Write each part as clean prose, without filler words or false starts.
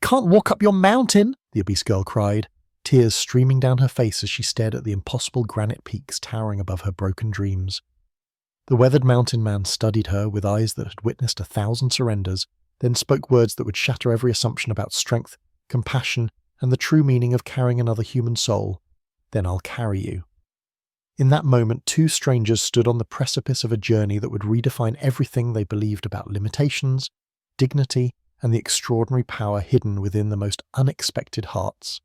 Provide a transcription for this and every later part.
can't walk up your mountain, the obese girl cried, tears streaming down her face as she stared at the impossible granite peaks towering above her broken dreams. The weathered mountain man studied her with eyes that had witnessed 1,000 surrenders, then spoke words that would shatter every assumption about strength, compassion, and the true meaning of carrying another human soul. Then I'll carry you. In that moment, two strangers stood on the precipice of a journey that would redefine everything they believed about limitations, dignity, and the extraordinary power hidden within the most unexpected hearts.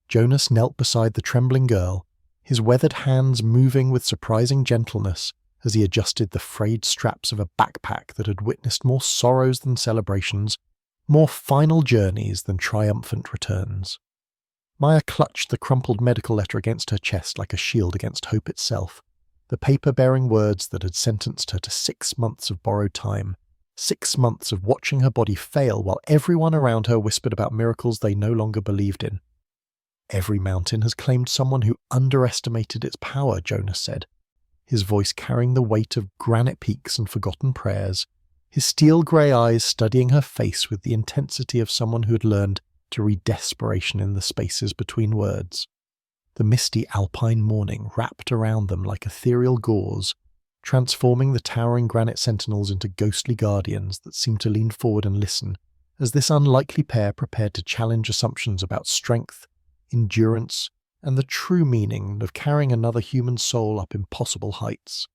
Jonas knelt beside the trembling girl, his weathered hands moving with surprising gentleness as he adjusted the frayed straps of a backpack that had witnessed more sorrows than celebrations, more final journeys than triumphant returns. Maya clutched the crumpled medical letter against her chest like a shield against hope itself, the paper bearing words that had sentenced her to 6 months of borrowed time, 6 months of watching her body fail while everyone around her whispered about miracles they no longer believed in. Every mountain has claimed someone who underestimated its power, Jonas said, his voice carrying the weight of granite peaks and forgotten prayers, his steel-grey eyes studying her face with the intensity of someone who had learned to read desperation in the spaces between words. The misty alpine morning wrapped around them like ethereal gauze, transforming the towering granite sentinels into ghostly guardians that seemed to lean forward and listen as this unlikely pair prepared to challenge assumptions about strength, endurance, and the true meaning of carrying another human soul up impossible heights.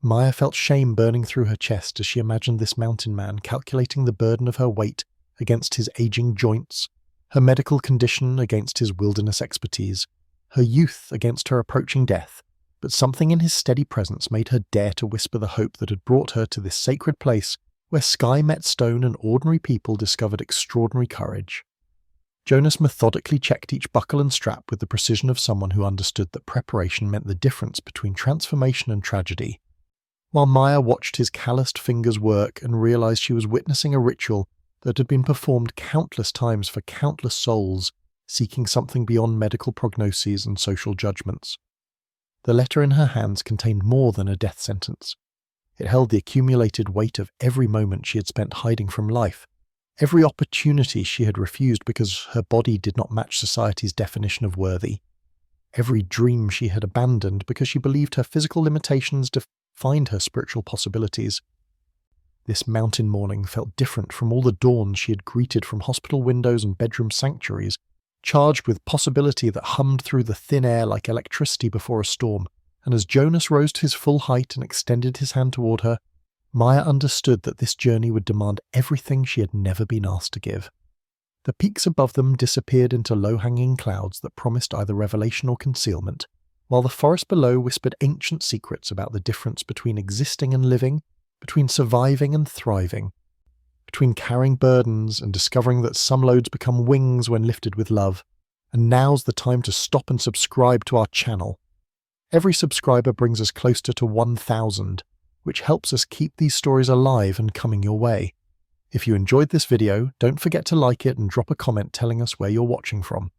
Maya felt shame burning through her chest as she imagined this mountain man calculating the burden of her weight against his aging joints, her medical condition against his wilderness expertise, her youth against her approaching death, but something in his steady presence made her dare to whisper the hope that had brought her to this sacred place where sky met stone and ordinary people discovered extraordinary courage. Jonas methodically checked each buckle and strap with the precision of someone who understood that preparation meant the difference between transformation and tragedy, while Maya watched his calloused fingers work and realized she was witnessing a ritual that had been performed countless times for countless souls seeking something beyond medical prognoses and social judgments. The letter in her hands contained more than a death sentence. It held the accumulated weight of every moment she had spent hiding from life, every opportunity she had refused because her body did not match society's definition of worthy, every dream she had abandoned because she believed her physical limitations defined her spiritual possibilities. This mountain morning felt different from all the dawns she had greeted from hospital windows and bedroom sanctuaries, charged with possibility that hummed through the thin air like electricity before a storm, and as Jonas rose to his full height and extended his hand toward her, Maya understood that this journey would demand everything she had never been asked to give. The peaks above them disappeared into low-hanging clouds that promised either revelation or concealment, while the forest below whispered ancient secrets about the difference between existing and living, between surviving and thriving, between carrying burdens and discovering that some loads become wings when lifted with love. And now's the time to stop and subscribe to our channel. Every subscriber brings us closer to 1,000, which helps us keep these stories alive and coming your way. If you enjoyed this video, don't forget to like it and drop a comment telling us where you're watching from.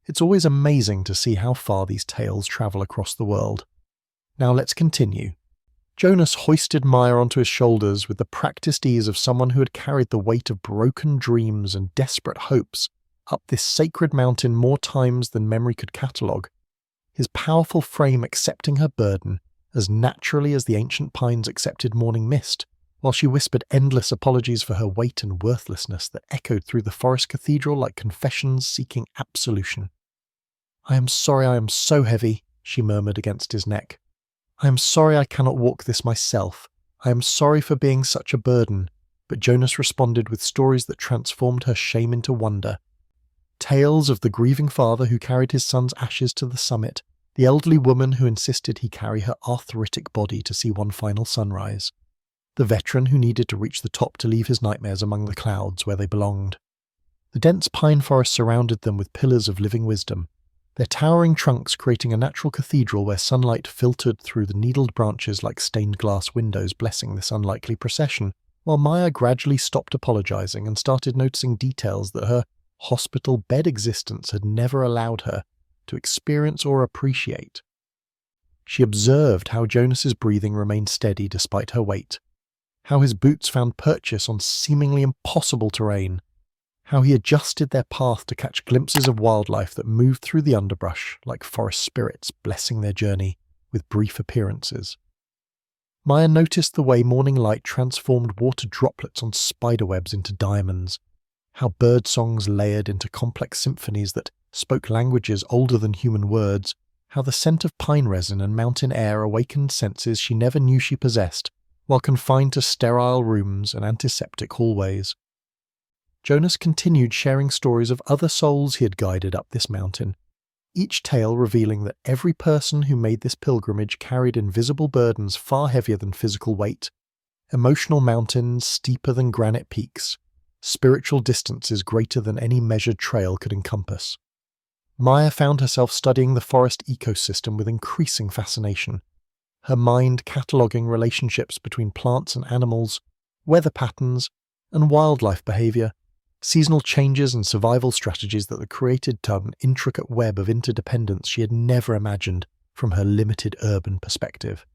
It's always amazing to see how far these tales travel across the world. Now let's continue. Jonas hoisted Maya onto his shoulders with the practiced ease of someone who had carried the weight of broken dreams and desperate hopes up this sacred mountain more times than memory could catalogue, his powerful frame accepting her burden as naturally as the ancient pines accepted morning mist, while she whispered endless apologies for her weight and worthlessness that echoed through the forest cathedral like confessions seeking absolution. "I am sorry I am so heavy," she murmured against his neck. "I am sorry I cannot walk this myself. I am sorry for being such a burden," but Jonas responded with stories that transformed her shame into wonder. Tales of the grieving father who carried his son's ashes to the summit, the elderly woman who insisted he carry her arthritic body to see one final sunrise, the veteran who needed to reach the top to leave his nightmares among the clouds where they belonged. The dense pine forest surrounded them with pillars of living wisdom, their towering trunks creating a natural cathedral where sunlight filtered through the needled branches like stained glass windows blessing this unlikely procession, while Maya gradually stopped apologizing and started noticing details that her hospital bed existence had never allowed her to experience or appreciate. She observed how Jonas's breathing remained steady despite her weight, how his boots found purchase on seemingly impossible terrain, how he adjusted their path to catch glimpses of wildlife that moved through the underbrush like forest spirits blessing their journey with brief appearances. Maya noticed the way morning light transformed water droplets on spiderwebs into diamonds, how bird songs layered into complex symphonies that spoke languages older than human words, how the scent of pine resin and mountain air awakened senses she never knew she possessed while confined to sterile rooms and antiseptic hallways. Jonas continued sharing stories of other souls he had guided up this mountain, each tale revealing that every person who made this pilgrimage carried invisible burdens far heavier than physical weight, emotional mountains steeper than granite peaks, spiritual distances greater than any measured trail could encompass. Maya found herself studying the forest ecosystem with increasing fascination, her mind cataloguing relationships between plants and animals, weather patterns, and wildlife behavior, seasonal changes and survival strategies that created an intricate web of interdependence she had never imagined from her limited urban perspective.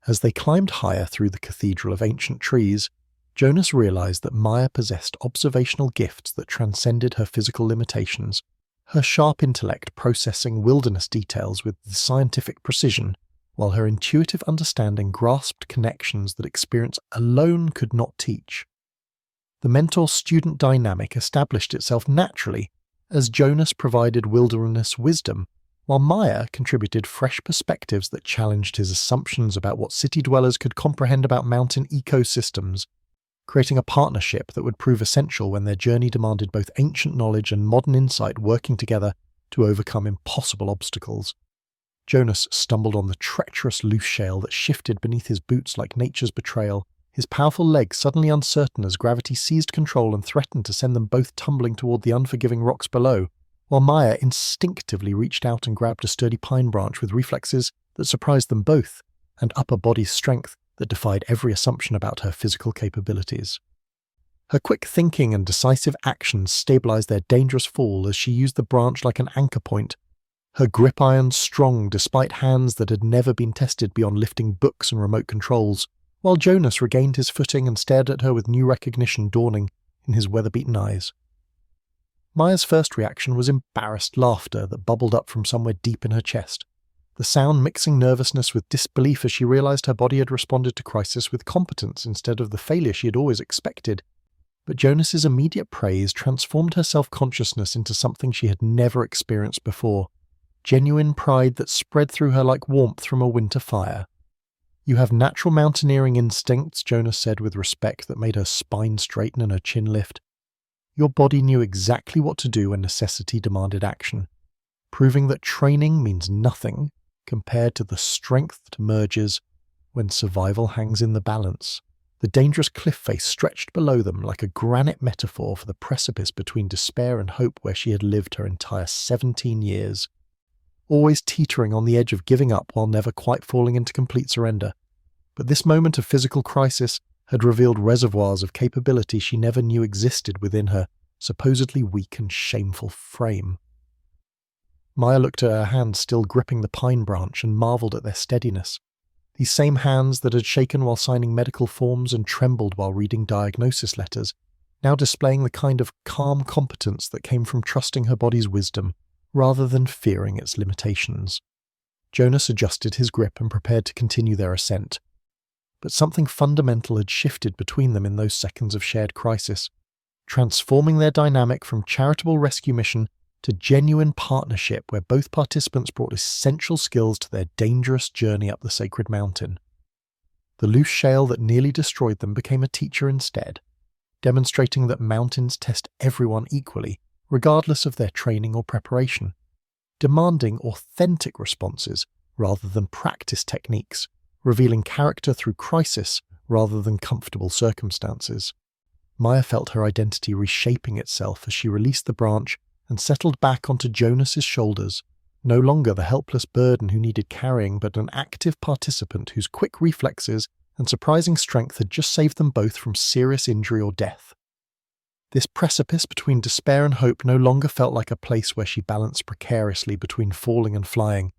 As they climbed higher through the cathedral of ancient trees, Jonas realized that Maya possessed observational gifts that transcended her physical limitations, her sharp intellect processing wilderness details with scientific precision, while her intuitive understanding grasped connections that experience alone could not teach. The mentor-student dynamic established itself naturally as Jonas provided wilderness wisdom, while Maya contributed fresh perspectives that challenged his assumptions about what city dwellers could comprehend about mountain ecosystems, creating a partnership that would prove essential when their journey demanded both ancient knowledge and modern insight working together to overcome impossible obstacles. Jonas stumbled on the treacherous loose shale that shifted beneath his boots like nature's betrayal, his powerful legs suddenly uncertain as gravity seized control and threatened to send them both tumbling toward the unforgiving rocks below, while Maya instinctively reached out and grabbed a sturdy pine branch with reflexes that surprised them both, and upper body strength that defied every assumption about her physical capabilities. Her quick thinking and decisive actions stabilized their dangerous fall as she used the branch like an anchor point, her grip iron strong despite hands that had never been tested beyond lifting books and remote controls, while Jonas regained his footing and stared at her with new recognition dawning in his weather-beaten eyes. Maya's first reaction was embarrassed laughter that bubbled up from somewhere deep in her chest, the sound mixing nervousness with disbelief as she realized her body had responded to crisis with competence instead of the failure she had always expected. But Jonas's immediate praise transformed her self-consciousness into something she had never experienced before, genuine pride that spread through her like warmth from a winter fire. "You have natural mountaineering instincts," Jonas said with respect that made her spine straighten and her chin lift. "Your body knew exactly what to do when necessity demanded action, proving that training means nothing compared to the strength that emerges when survival hangs in the balance." The dangerous cliff face stretched below them like a granite metaphor for the precipice between despair and hope where she had lived her entire 17 years. Always teetering on the edge of giving up while never quite falling into complete surrender. But this moment of physical crisis had revealed reservoirs of capability she never knew existed within her supposedly weak and shameful frame. Maya looked at her hands still gripping the pine branch and marveled at their steadiness. These same hands that had shaken while signing medical forms and trembled while reading diagnosis letters, now displaying the kind of calm competence that came from trusting her body's wisdom rather than fearing its limitations. Jonas adjusted his grip and prepared to continue their ascent. But something fundamental had shifted between them in those seconds of shared crisis, transforming their dynamic from charitable rescue mission to genuine partnership where both participants brought essential skills to their dangerous journey up the sacred mountain. The loose shale that nearly destroyed them became a teacher instead, demonstrating that mountains test everyone equally, regardless of their training or preparation, demanding authentic responses rather than practice techniques, revealing character through crisis rather than comfortable circumstances. Maya felt her identity reshaping itself as she released the branch and settled back onto Jonas's shoulders, no longer the helpless burden who needed carrying but an active participant whose quick reflexes and surprising strength had just saved them both from serious injury or death. This precipice between despair and hope no longer felt like a place where she balanced precariously between falling and flying,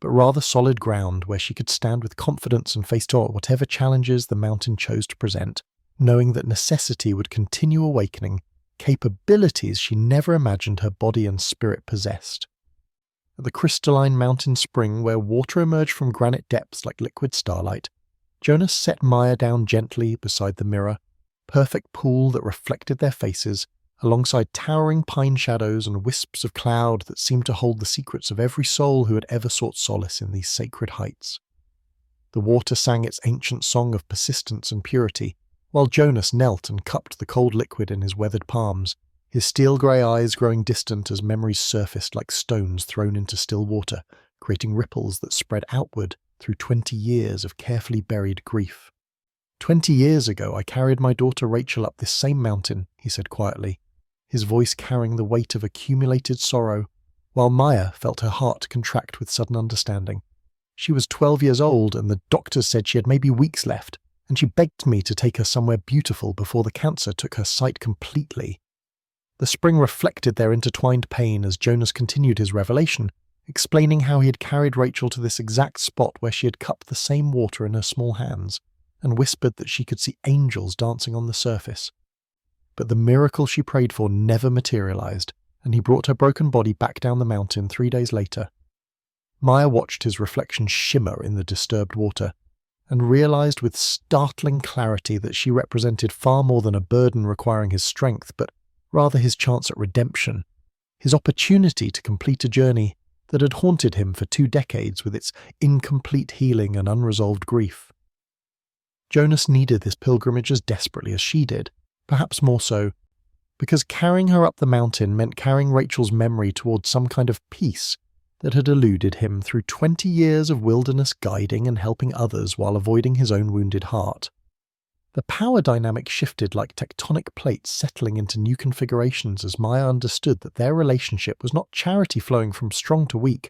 but rather solid ground where she could stand with confidence and face whatever challenges the mountain chose to present, knowing that necessity would continue awakening, capabilities she never imagined her body and spirit possessed. At the crystalline mountain spring where water emerged from granite depths like liquid starlight, Jonas set Maya down gently beside the mirror, perfect pool that reflected their faces, alongside towering pine shadows and wisps of cloud that seemed to hold the secrets of every soul who had ever sought solace in these sacred heights. The water sang its ancient song of persistence and purity, while Jonas knelt and cupped the cold liquid in his weathered palms, his steel-grey eyes growing distant as memories surfaced like stones thrown into still water, creating ripples that spread outward through 20 years of carefully buried grief. 20 years ago I carried my daughter Rachel up this same mountain, he said quietly, his voice carrying the weight of accumulated sorrow, while Maya felt her heart contract with sudden understanding. She was 12 years old, and the doctors said she had maybe weeks left, and she begged me to take her somewhere beautiful before the cancer took her sight completely. The spring reflected their intertwined pain as Jonas continued his revelation, explaining how he had carried Rachel to this exact spot where she had cupped the same water in her small hands, and whispered that she could see angels dancing on the surface. But the miracle she prayed for never materialized, and he brought her broken body back down the mountain 3 days later. Maya watched his reflection shimmer in the disturbed water, and realized with startling clarity that she represented far more than a burden requiring his strength, but rather his chance at redemption, his opportunity to complete a journey that had haunted him for 2 decades with its incomplete healing and unresolved grief. Jonas needed this pilgrimage as desperately as she did, perhaps more so, because carrying her up the mountain meant carrying Rachel's memory towards some kind of peace that had eluded him through 20 years of wilderness guiding and helping others while avoiding his own wounded heart. The power dynamic shifted like tectonic plates settling into new configurations as Maya understood that their relationship was not charity flowing from strong to weak,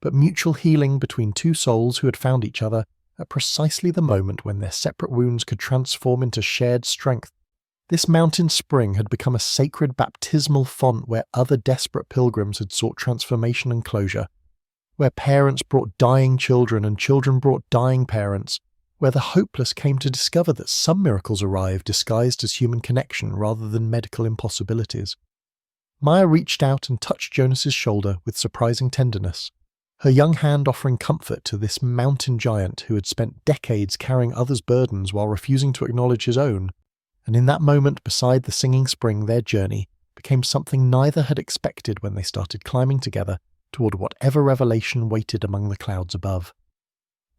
but mutual healing between 2 souls who had found each other at precisely the moment when their separate wounds could transform into shared strength. This mountain spring had become a sacred baptismal font where other desperate pilgrims had sought transformation and closure, where parents brought dying children and children brought dying parents, where the hopeless came to discover that some miracles arrive disguised as human connection rather than medical impossibilities. Maya reached out and touched Jonas's shoulder with surprising tenderness, her young hand offering comfort to this mountain giant who had spent decades carrying others' burdens while refusing to acknowledge his own. And in that moment beside the singing spring, their journey became something neither had expected when they started climbing together toward whatever revelation waited among the clouds above.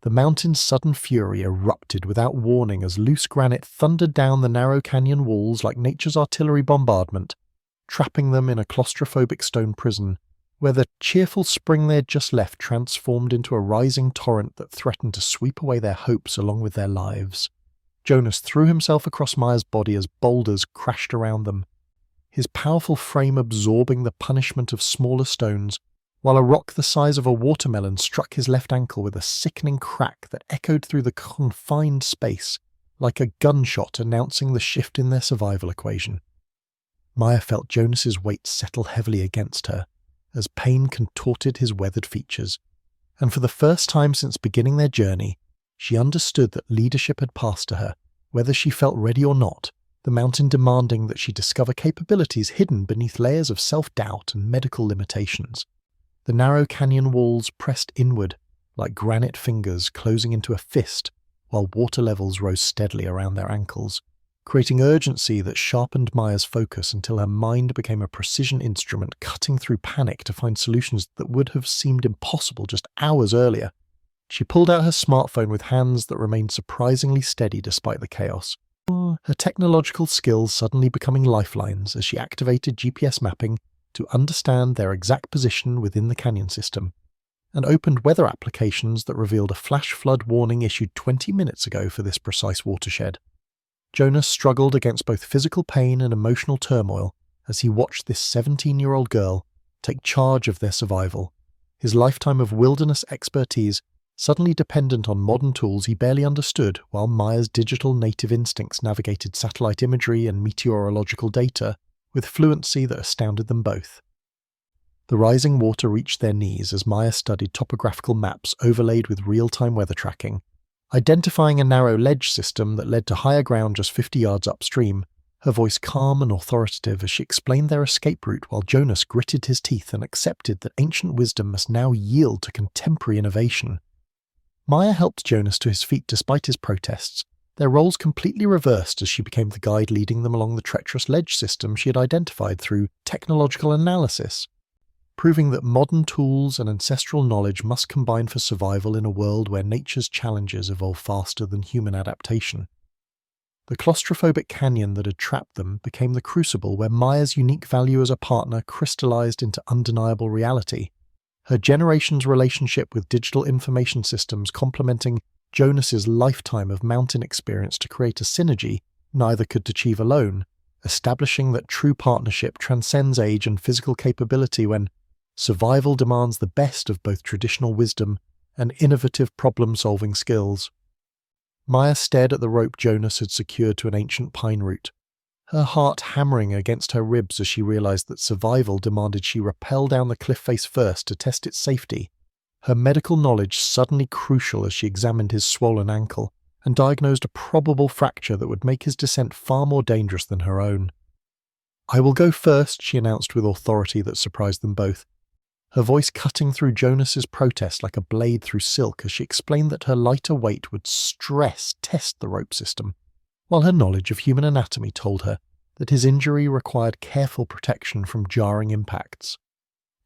The mountain's sudden fury erupted without warning as loose granite thundered down the narrow canyon walls like nature's artillery bombardment, trapping them in a claustrophobic stone prison, where the cheerful spring they had just left transformed into a rising torrent that threatened to sweep away their hopes along with their lives. Jonas threw himself across Maya's body as boulders crashed around them, his powerful frame absorbing the punishment of smaller stones, while a rock the size of a watermelon struck his left ankle with a sickening crack that echoed through the confined space like a gunshot announcing the shift in their survival equation. Maya felt Jonas's weight settle heavily against her as pain contorted his weathered features, and for the first time since beginning their journey, she understood that leadership had passed to her, whether she felt ready or not, the mountain demanding that she discover capabilities hidden beneath layers of self-doubt and medical limitations. The narrow canyon walls pressed inward, like granite fingers closing into a fist, while water levels rose steadily around their ankles, creating urgency that sharpened Maya's focus until her mind became a precision instrument cutting through panic to find solutions that would have seemed impossible just hours earlier. She pulled out her smartphone with hands that remained surprisingly steady despite the chaos, her technological skills suddenly becoming lifelines as she activated GPS mapping to understand their exact position within the canyon system, and opened weather applications that revealed a flash flood warning issued 20 minutes ago for this precise watershed. Jonas struggled against both physical pain and emotional turmoil as he watched this 17-year-old girl take charge of their survival, his lifetime of wilderness expertise suddenly dependent on modern tools he barely understood, while Maya's digital native instincts navigated satellite imagery and meteorological data with fluency that astounded them both. The rising water reached their knees as Maya studied topographical maps overlaid with real-time weather tracking. Identifying a narrow ledge system that led to higher ground just 50 yards upstream, her voice calm and authoritative as she explained their escape route while Jonas gritted his teeth and accepted that ancient wisdom must now yield to contemporary innovation. Maya helped Jonas to his feet despite his protests, their roles completely reversed as she became the guide leading them along the treacherous ledge system she had identified through technological analysis, proving that modern tools and ancestral knowledge must combine for survival in a world where nature's challenges evolve faster than human adaptation. The claustrophobic canyon that had trapped them became the crucible where Maya's unique value as a partner crystallized into undeniable reality, her generation's relationship with digital information systems complementing Jonas's lifetime of mountain experience to create a synergy neither could achieve alone, establishing that true partnership transcends age and physical capability when survival demands the best of both traditional wisdom and innovative problem-solving skills. Maya stared at the rope Jonas had secured to an ancient pine root, her heart hammering against her ribs as she realized that survival demanded she rappel down the cliff face first to test its safety, her medical knowledge suddenly crucial as she examined his swollen ankle and diagnosed a probable fracture that would make his descent far more dangerous than her own. "I will go first," she announced with authority that surprised them both, her voice cutting through Jonas's protest like a blade through silk as she explained that her lighter weight would stress test the rope system, while her knowledge of human anatomy told her that his injury required careful protection from jarring impacts.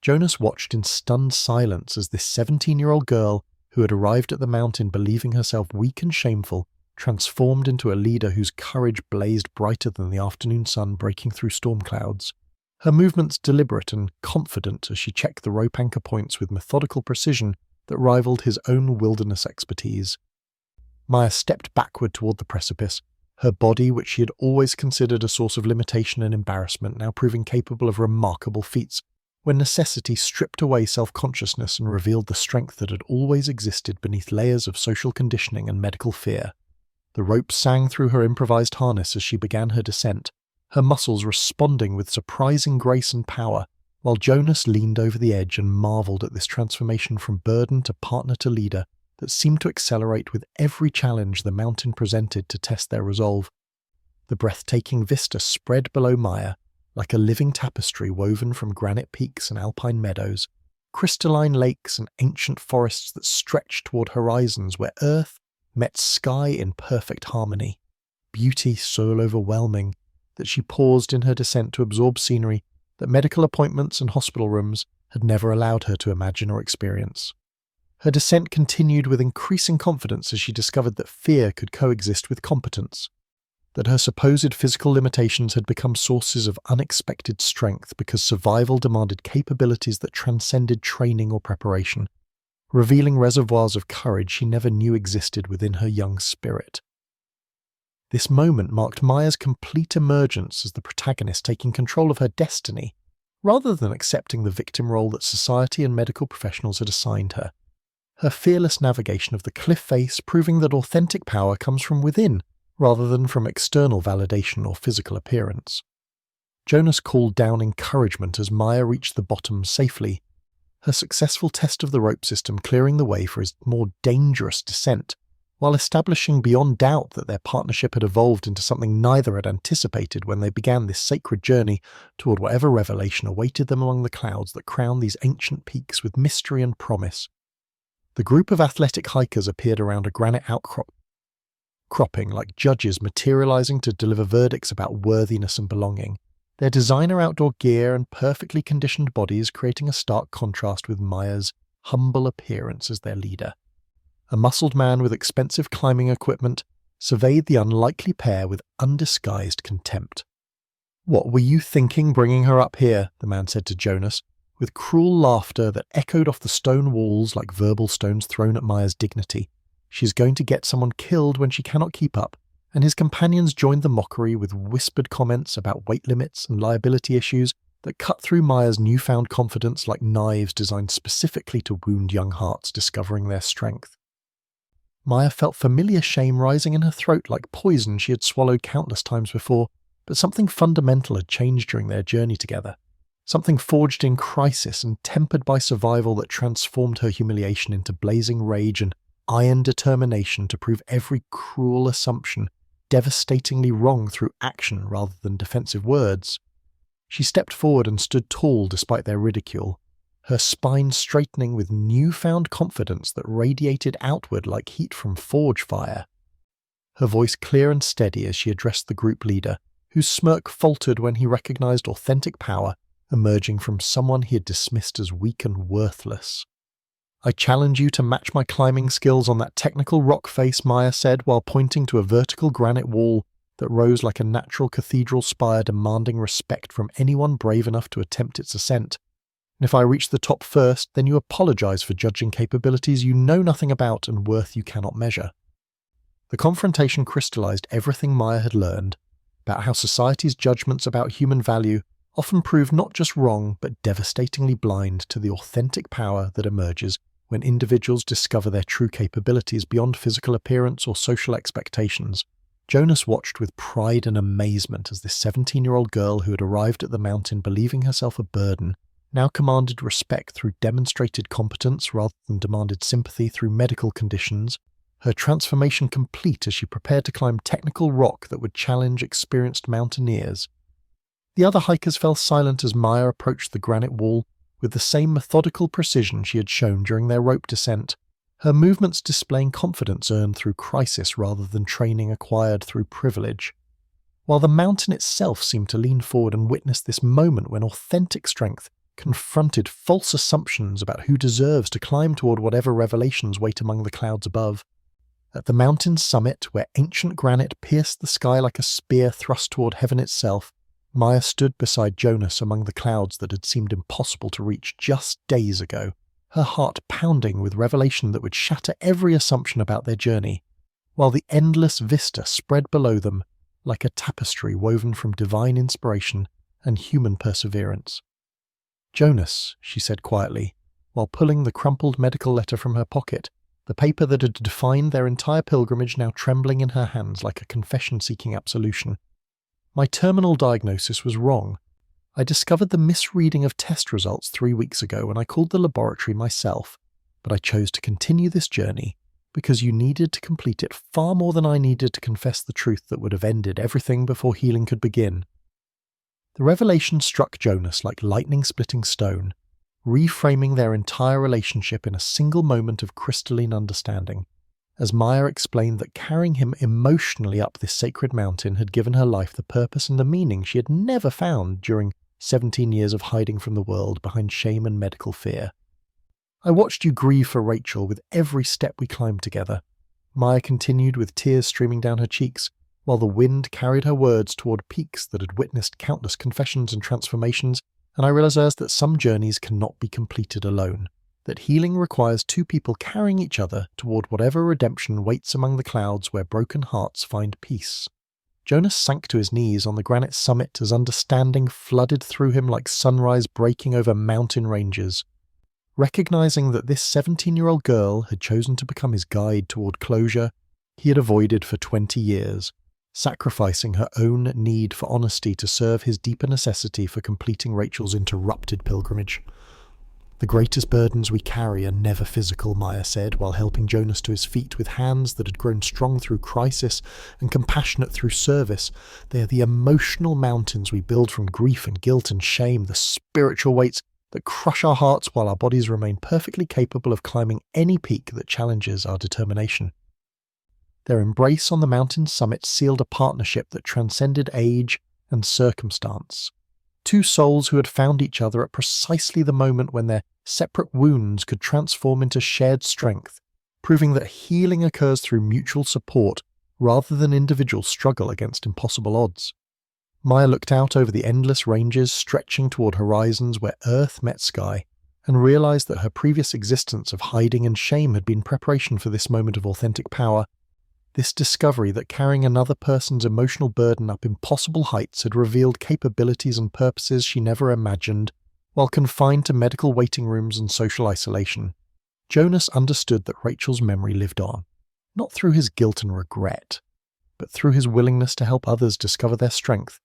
Jonas watched in stunned silence as this 17-year-old girl, who had arrived at the mountain believing herself weak and shameful, transformed into a leader whose courage blazed brighter than the afternoon sun breaking through storm clouds. Her movements deliberate and confident as she checked the rope anchor points with methodical precision that rivaled his own wilderness expertise. Maya stepped backward toward the precipice, her body, which she had always considered a source of limitation and embarrassment, now proving capable of remarkable feats, when necessity stripped away self-consciousness and revealed the strength that had always existed beneath layers of social conditioning and medical fear. The rope sang through her improvised harness as she began her descent, her muscles responding with surprising grace and power, while Jonas leaned over the edge and marveled at this transformation from burden to partner to leader that seemed to accelerate with every challenge the mountain presented to test their resolve. The breathtaking vista spread below Maya, like a living tapestry woven from granite peaks and alpine meadows, crystalline lakes and ancient forests that stretched toward horizons where earth met sky in perfect harmony, beauty so overwhelming that she paused in her descent to absorb scenery that medical appointments and hospital rooms had never allowed her to imagine or experience. Her descent continued with increasing confidence as she discovered that fear could coexist with competence, that her supposed physical limitations had become sources of unexpected strength because survival demanded capabilities that transcended training or preparation, revealing reservoirs of courage she never knew existed within her young spirit. This moment marked Maya's complete emergence as the protagonist taking control of her destiny, rather than accepting the victim role that society and medical professionals had assigned her. Her fearless navigation of the cliff face proving that authentic power comes from within, rather than from external validation or physical appearance. Jonas called down encouragement as Maya reached the bottom safely, her successful test of the rope system clearing the way for his more dangerous descent, while establishing beyond doubt that their partnership had evolved into something neither had anticipated when they began this sacred journey toward whatever revelation awaited them among the clouds that crowned these ancient peaks with mystery and promise. The group of athletic hikers appeared around a granite outcropping like judges materializing to deliver verdicts about worthiness and belonging, their designer outdoor gear and perfectly conditioned bodies creating a stark contrast with Maya's humble appearance as their leader. A muscled man with expensive climbing equipment surveyed the unlikely pair with undisguised contempt. "What were you thinking bringing her up here?" the man said to Jonas, with cruel laughter that echoed off the stone walls like verbal stones thrown at Maya's dignity. "She's going to get someone killed when she cannot keep up," and his companions joined the mockery with whispered comments about weight limits and liability issues that cut through Maya's newfound confidence like knives designed specifically to wound young hearts discovering their strength. Maya felt familiar shame rising in her throat like poison she had swallowed countless times before, but something fundamental had changed during their journey together. Something forged in crisis and tempered by survival that transformed her humiliation into blazing rage and iron determination to prove every cruel assumption devastatingly wrong through action rather than defensive words. She stepped forward and stood tall despite their ridicule, her spine straightening with newfound confidence that radiated outward like heat from forge fire. Her voice clear and steady as she addressed the group leader, whose smirk faltered when he recognized authentic power emerging from someone he had dismissed as weak and worthless. "I challenge you to match my climbing skills on that technical rock face," Maya said while pointing to a vertical granite wall that rose like a natural cathedral spire demanding respect from anyone brave enough to attempt its ascent. "And if I reach the top first, then you apologize for judging capabilities you know nothing about and worth you cannot measure." The confrontation crystallized everything Maya had learned about how society's judgments about human value often prove not just wrong but devastatingly blind to the authentic power that emerges when individuals discover their true capabilities beyond physical appearance or social expectations. Jonas watched with pride and amazement as this 17-year-old girl who had arrived at the mountain believing herself a burden now commanded respect through demonstrated competence rather than demanded sympathy through medical conditions, her transformation complete as she prepared to climb technical rock that would challenge experienced mountaineers. The other hikers fell silent as Maya approached the granite wall with the same methodical precision she had shown during their rope descent, her movements displaying confidence earned through crisis rather than training acquired through privilege. While the mountain itself seemed to lean forward and witness this moment when authentic strength confronted false assumptions about who deserves to climb toward whatever revelations wait among the clouds above. At the mountain's summit, where ancient granite pierced the sky like a spear thrust toward heaven itself, Maya stood beside Jonas among the clouds that had seemed impossible to reach just days ago, her heart pounding with revelation that would shatter every assumption about their journey, while the endless vista spread below them like a tapestry woven from divine inspiration and human perseverance. "Jonas," she said quietly, while pulling the crumpled medical letter from her pocket, the paper that had defined their entire pilgrimage now trembling in her hands like a confession-seeking absolution. "My terminal diagnosis was wrong. I discovered the misreading of test results 3 weeks ago when I called the laboratory myself, but I chose to continue this journey because you needed to complete it far more than I needed to confess the truth that would have ended everything before healing could begin." The revelation struck Jonas like lightning-splitting stone, reframing their entire relationship in a single moment of crystalline understanding, as Maya explained that carrying him emotionally up this sacred mountain had given her life the purpose and the meaning she had never found during 17 years of hiding from the world behind shame and medical fear. "I watched you grieve for Rachel with every step we climbed together," Maya continued with tears streaming down her cheeks, while the wind carried her words toward peaks that had witnessed countless confessions and transformations, and I realized that some journeys cannot be completed alone, that healing requires two people carrying each other toward whatever redemption waits among the clouds where broken hearts find peace. Jonas sank to his knees on the granite summit as understanding flooded through him like sunrise breaking over mountain ranges. Recognizing that this 17-year-old girl had chosen to become his guide toward closure he had avoided for 20 years, sacrificing her own need for honesty to serve his deeper necessity for completing Rachel's interrupted pilgrimage. "The greatest burdens we carry are never physical," Maya said, while helping Jonas to his feet with hands that had grown strong through crisis and compassionate through service. "They are the emotional mountains we build from grief and guilt and shame, the spiritual weights that crush our hearts while our bodies remain perfectly capable of climbing any peak that challenges our determination." Their embrace on the mountain's summit sealed a partnership that transcended age and circumstance. Two souls who had found each other at precisely the moment when their separate wounds could transform into shared strength, proving that healing occurs through mutual support rather than individual struggle against impossible odds. Maya looked out over the endless ranges stretching toward horizons where earth met sky, and realized that her previous existence of hiding and shame had been preparation for this moment of authentic power. This discovery that carrying another person's emotional burden up impossible heights had revealed capabilities and purposes she never imagined, while confined to medical waiting rooms and social isolation. Jonas understood that Rachel's memory lived on, not through his guilt and regret, but through his willingness to help others discover their strength,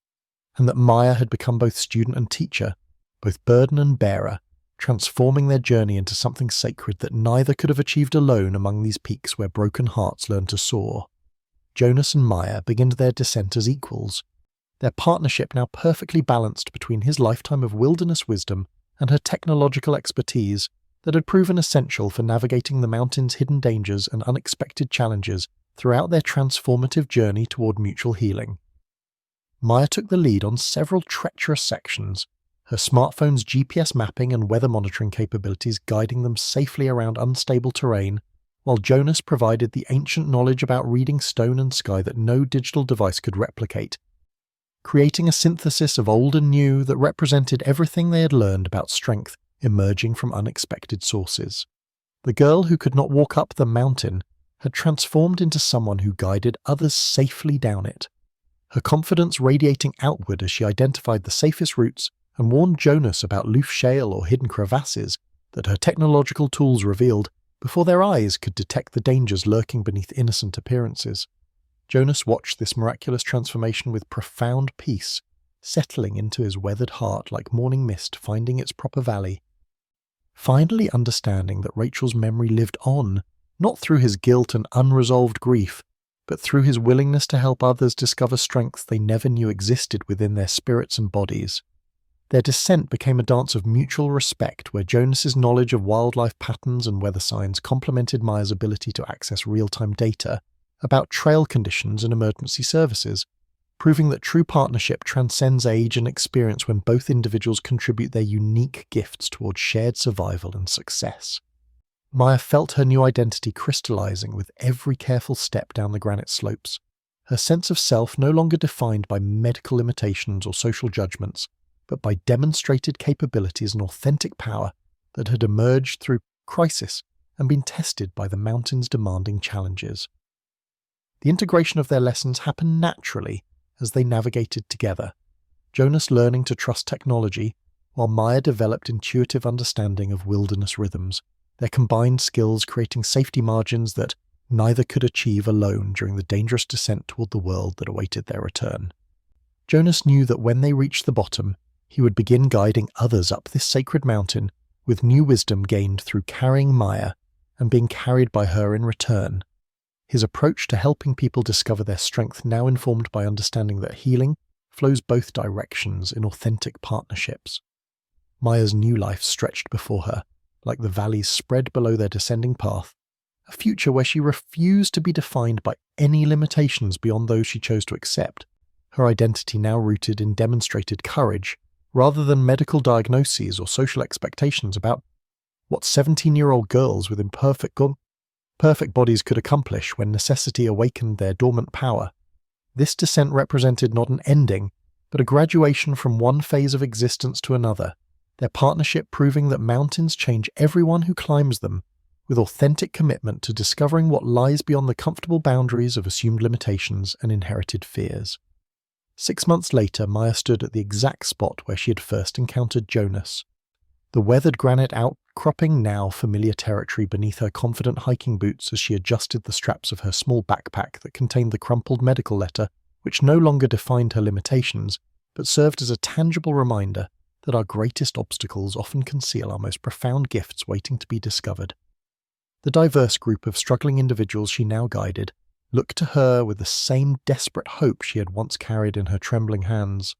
and that Maya had become both student and teacher, both burden and bearer, transforming their journey into something sacred that neither could have achieved alone among these peaks where broken hearts learn to soar. Jonas and Maya began their descent as equals, their partnership now perfectly balanced between his lifetime of wilderness wisdom and her technological expertise that had proven essential for navigating the mountain's hidden dangers and unexpected challenges throughout their transformative journey toward mutual healing. Maya took the lead on several treacherous sections, her smartphone's GPS mapping and weather monitoring capabilities guiding them safely around unstable terrain, while Jonas provided the ancient knowledge about reading stone and sky that no digital device could replicate, creating a synthesis of old and new that represented everything they had learned about strength emerging from unexpected sources. The girl who could not walk up the mountain had transformed into someone who guided others safely down it, her confidence radiating outward as she identified the safest routes and warned Jonas about loose shale or hidden crevasses that her technological tools revealed before their eyes could detect the dangers lurking beneath innocent appearances. Jonas watched this miraculous transformation with profound peace, settling into his weathered heart like morning mist finding its proper valley. Finally understanding that Rachel's memory lived on, not through his guilt and unresolved grief, but through his willingness to help others discover strengths they never knew existed within their spirits and bodies. Their descent became a dance of mutual respect where Jonas's knowledge of wildlife patterns and weather signs complemented Maya's ability to access real-time data about trail conditions and emergency services, proving that true partnership transcends age and experience when both individuals contribute their unique gifts towards shared survival and success. Maya felt her new identity crystallizing with every careful step down the granite slopes, her sense of self no longer defined by medical limitations or social judgments, but by demonstrated capabilities and authentic power that had emerged through crisis and been tested by the mountain's demanding challenges. The integration of their lessons happened naturally as they navigated together, Jonas learning to trust technology, while Maya developed intuitive understanding of wilderness rhythms, their combined skills creating safety margins that neither could achieve alone during the dangerous descent toward the world that awaited their return. Jonas knew that when they reached the bottom, he would begin guiding others up this sacred mountain with new wisdom gained through carrying Maya and being carried by her in return. His approach to helping people discover their strength now informed by understanding that healing flows both directions in authentic partnerships. Maya's new life stretched before her, like the valleys spread below their descending path, a future where she refused to be defined by any limitations beyond those she chose to accept, her identity now rooted in demonstrated courage, rather than medical diagnoses or social expectations about what 17-year-old girls with perfect bodies could accomplish when necessity awakened their dormant power. This descent represented not an ending, but a graduation from one phase of existence to another, their partnership proving that mountains change everyone who climbs them, with authentic commitment to discovering what lies beyond the comfortable boundaries of assumed limitations and inherited fears. 6 months later, Maya stood at the exact spot where she had first encountered Jonas. The weathered granite outcropping now familiar territory beneath her confident hiking boots as she adjusted the straps of her small backpack that contained the crumpled medical letter, which no longer defined her limitations, but served as a tangible reminder that our greatest obstacles often conceal our most profound gifts waiting to be discovered. The diverse group of struggling individuals she now guided looked to her with the same desperate hope she had once carried in her trembling hands,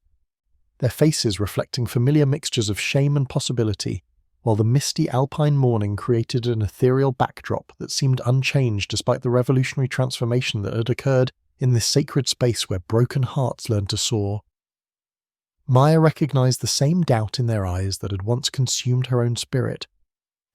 their faces reflecting familiar mixtures of shame and possibility, while the misty alpine morning created an ethereal backdrop that seemed unchanged despite the revolutionary transformation that had occurred in this sacred space where broken hearts learned to soar. Maya recognized the same doubt in their eyes that had once consumed her own spirit,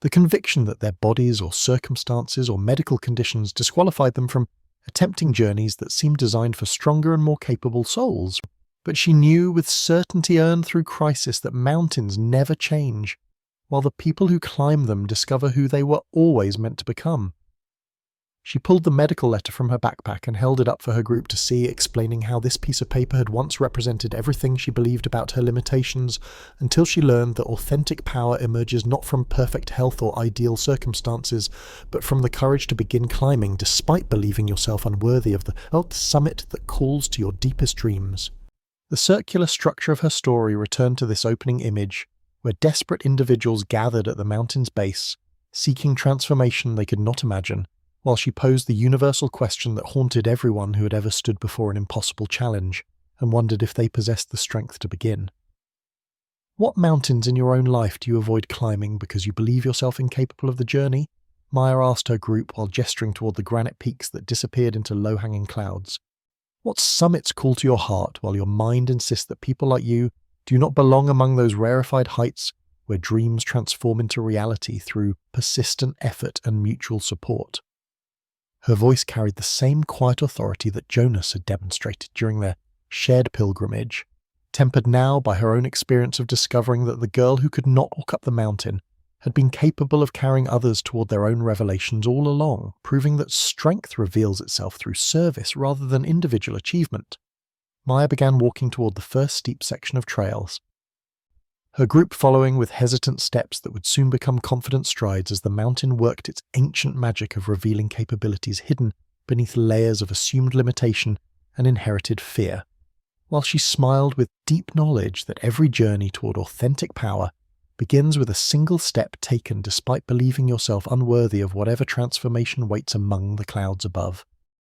the conviction that their bodies or circumstances or medical conditions disqualified them from attempting journeys that seemed designed for stronger and more capable souls. But she knew with certainty earned through crisis that mountains never change, while the people who climb them discover who they were always meant to become. She pulled the medical letter from her backpack and held it up for her group to see, explaining how this piece of paper had once represented everything she believed about her limitations, until she learned that authentic power emerges not from perfect health or ideal circumstances, but from the courage to begin climbing despite believing yourself unworthy of the summit that calls to your deepest dreams. The circular structure of her story returned to this opening image, where desperate individuals gathered at the mountain's base, seeking transformation they could not imagine, while she posed the universal question that haunted everyone who had ever stood before an impossible challenge and wondered if they possessed the strength to begin. What mountains in your own life do you avoid climbing because you believe yourself incapable of the journey? Maya asked her group while gesturing toward the granite peaks that disappeared into low-hanging clouds. What summits call to your heart while your mind insists that people like you do not belong among those rarefied heights where dreams transform into reality through persistent effort and mutual support? Her voice carried the same quiet authority that Jonas had demonstrated during their shared pilgrimage, tempered now by her own experience of discovering that the girl who could not walk up the mountain had been capable of carrying others toward their own revelations all along, proving that strength reveals itself through service rather than individual achievement. Maya began walking toward the first steep section of trails, her group following with hesitant steps that would soon become confident strides as the mountain worked its ancient magic of revealing capabilities hidden beneath layers of assumed limitation and inherited fear, while she smiled with deep knowledge that every journey toward authentic power begins with a single step taken despite believing yourself unworthy of whatever transformation waits among the clouds above.